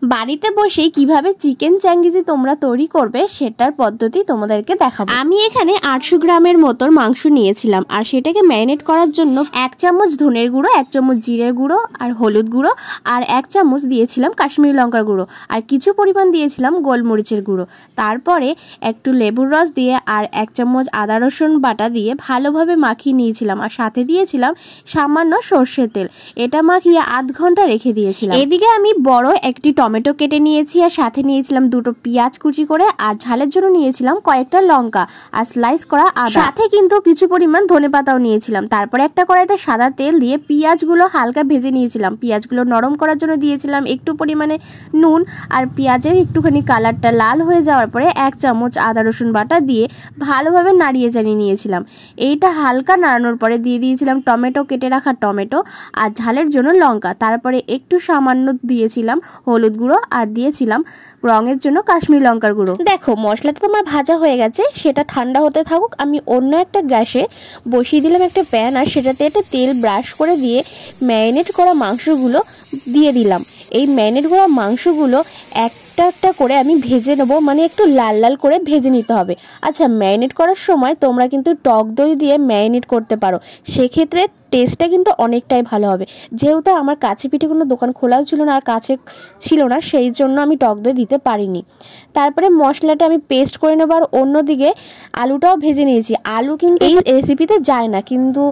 বাড়িতে বসেই কিভাবে চিকেন চ্যাঙ্গিজি তোমরা তৈরি করবে সেটার পদ্ধতি তোমাদেরকে দেখাবো। আমি এখানে 800 গ্রামের মতন মাংস নিয়েছিলাম আর সেটাকে ম্যারিনেট করার জন্য 1 চামচ ধনের গুঁড়ো, 1 চামচ জিরের গুঁড়ো আর হলুদ গুঁড়ো আর 1 চামচ দিয়েছিলাম কাশ্মীরি লঙ্কার গুঁড়ো আর কিছু পরিমাণ দিয়েছিলাম গোলমরিচের গুঁড়ো। তারপরে একটু লেবুর রস দিয়ে আর 1 চামচ আদা রসুন বাটা দিয়ে ভালোভাবে মাখিয়ে নিয়েছিলাম আর সাথে দিয়েছিলাম সামান্য সর্ষের তেল। এটা মাখিয়ে আধ ঘন্টা রেখে দিয়েছিলাম। এদিকে আমি বড় একটি টমেটো কেটে নিয়েছি আর সাথে নিয়েছিলাম 2টো পেঁয়াজ কুচি করে আর ঝালের জন্য নিয়েছিলাম কয়েকটা লঙ্কা আর স্লাইস করা আদা, সাথে কিন্তু কিছু পরিমাণ ধনেপাতাও নিয়েছিলাম। তারপরে একটা কড়াইতে সাদা তেল দিয়ে পেঁয়াজগুলো হালকা ভেজে নিয়েছিলাম। পেঁয়াজগুলো নরম করার জন্য দিয়েছিলাম একটু পরিমাণে নুন আর পেঁয়াজের একটুখানি কালারটা লাল হয়ে যাওয়ার পরে 1 চামচ আদা রসুন বাটা দিয়ে ভালোভাবে নাড়িয়ে চাড়িয়ে নিয়েছিলাম। এইটা হালকা নাড়ানোর পরে দিয়ে দিয়েছিলাম টমেটো, কেটে রাখা টমেটো আর ঝালের জন্য লঙ্কা। তারপরে একটু সামান্য দিয়েছিলাম হলুদ গুঁড়ো আর দিয়েছিলাম রঙের জন্য কাশ্মীরি লঙ্কার গুঁড়ো। দেখো মশলাটা তোমার ভাজা হয়ে গেছে, সেটা ঠান্ডা হতে থাকুক। আমি অন্য একটা গ্যাসে বসিয়ে দিলাম একটা প্যান আর সেটাতে একটা তেল ব্রাশ করে দিয়ে ম্যারিনেট করা মাংসগুলো দিয়ে দিলাম। এই ম্যারিনেট করা মাংসগুলো একটা একটা করে আমি ভেজে নেবো, মানে একটু লাল লাল করে ভেজে নিতে হবে। আচ্ছা, ম্যারিনেট করার সময় তোমরা কিন্তু টক দই দিয়ে ম্যারিনেট করতে পারো, সেক্ষেত্রে টেস্টটা কিন্তু অনেকটাই ভালো হবে। যেহেতু আমার কাছে পিঠে কোনো দোকান খোলাও ছিল না আর কাছে ছিল না, সেই জন্য আমি টক দই দিতে পারিনি। তারপরে মশলাটা আমি পেস্ট করে নেবো আর অন্যদিকে আলুটাও ভেজে নিয়েছি। আলু কিন্তু এই রেসিপিতে যায় না, কিন্তু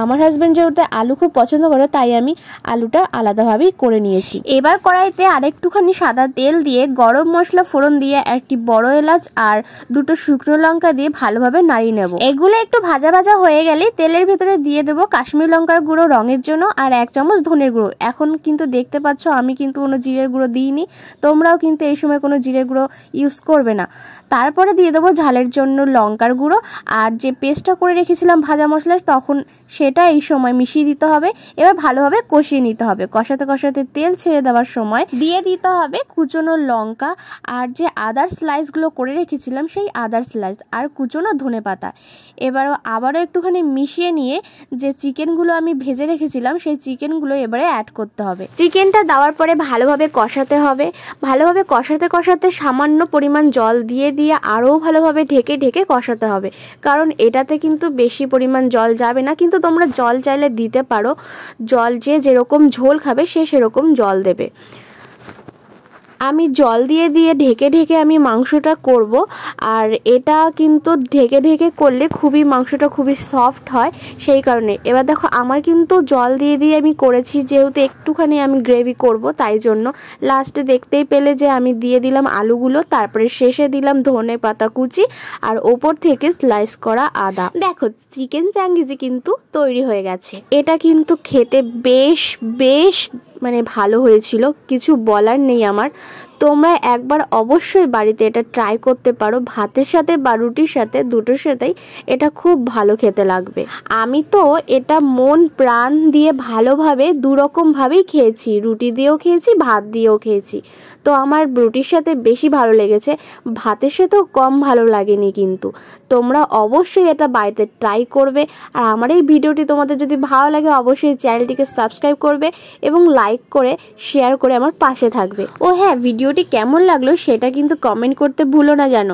আমার হাজব্যান্ড যেহেতু আলু খুব পছন্দ করে তাই আমি আলুটা আলাদাভাবেই করে নিয়েছি। এবার কড়াইতে আরেকটুখানি সাদা তেল দিয়ে গরম মশলা ফোড়ন দিয়ে একটি বড় এলাচ আর 2টো শুকনো লঙ্কা দিয়ে ভালোভাবে নাড়িয়ে নেব। এগুলো একটু ভাজা ভাজা হয়ে গেলে তেলের ভেতরে দিয়ে দেবো কাশ্মীরি লঙ্কার গুঁড়ো রঙের জন্য আর 1 চামচ ধনের গুঁড়ো। এখন কিন্তু দেখতে পাচ্ছ আমি কিন্তু কোনো জিরের গুঁড়ো দিইনি, তোমরাও কিন্তু এই সময় কোনো জিরের গুঁড়ো ইউজ করবে না। তারপরে দিয়ে দেবো ঝালের জন্য লঙ্কার গুঁড়ো আর যে পেস্টটা করে রেখেছিলাম ভাজা মশলা, তখন সেটা এই সময় মিশিয়ে দিতে হবে। এবার ভালোভাবে কষিয়ে নিতে হবে। কষাতে কষাতে তেল ছেড়ে দেওয়ার সময় দিয়ে দিতে হবে কুচনো লঙ্কা আর যে আদার স্লাইসগুলো করে রেখেছিলাম সেই আদার স্লাইস আর কুচনো ধনেপাতা। আবারও একটুখানি মিশিয়ে নিয়ে যে চিকেনগুলো আমি ভেজে রেখেছিলাম সেই চিকেনগুলো এবারে অ্যাড করতে হবে। চিকেনটা দেওয়ার পরে ভালোভাবে কষাতে হবে। ভালোভাবে কষাতে কষাতে সামান্য পরিমাণ জল দিয়ে আরও ভালোভাবে ঢেকে ঢেকে কষাতে হবে, কারণ এটাতে কিন্তু বেশি পরিমাণ জল যাবে না, কিন্তু তোমরা জল চাইলে দিতে পারো। জল যে যেরকম ঝোল খাবে সে সেরকম জল দেবে। আমি জল দিয়ে ঢেকে ঢেকে আমি মাংসটা করব, আর এটা কিন্তু ঢেকে ঢেকে করলে মাংসটা খুবই সফট হয়, সেই কারণে। এবার দেখো আমার কিন্তু জল দিয়ে আমি করেছি, যেহেতু একটুখানি আমি গ্রেভি করব তাই জন্য। লাস্টে দেখতেই পেলে যে আমি দিয়ে দিলাম আলুগুলো, তারপরে শেষে দিলাম ধনে পাতা কুচি আর ওপর থেকে স্লাইস করা আদা। দেখো চিকেন চ্যাঙ্গিজি কিন্তু তৈরি হয়ে গেছে। এটা কিন্তু খেতে বেশ মানে ভালো হয়েছিল, কিছু বলার নেই আমার। তোমরা একবার অবশ্যই বাড়িতে এটা ট্রাই করতে পারো, ভাতের সাথে বা রুটির সাথে, দুটোর সাথেই এটা খুব ভালো খেতে লাগবে। আমি তো এটা মন প্রাণ দিয়ে ভালোভাবে দুরকমভাবেই খেয়েছি, রুটি দিয়েও খেয়েছি, ভাত দিয়েও খেয়েছি। তো আমার রুটির সাথে বেশি ভালো লেগেছে, ভাতের সাথেও কম ভালো লাগেনি। কিন্তু তোমরা অবশ্যই এটা বাড়িতে ট্রাই করবে। আর আমার এই ভিডিওটি তোমাদের যদি ভালো লাগে অবশ্যই চ্যানেলটিকে সাবস্ক্রাইব করবে এবং লাইক করে শেয়ার করে আমার পাশে থাকবে। ও হ্যাঁ, ভিডিওটি কেমন লাগলো সেটা কিন্তু কমেন্ট করতে ভুলো না যেন।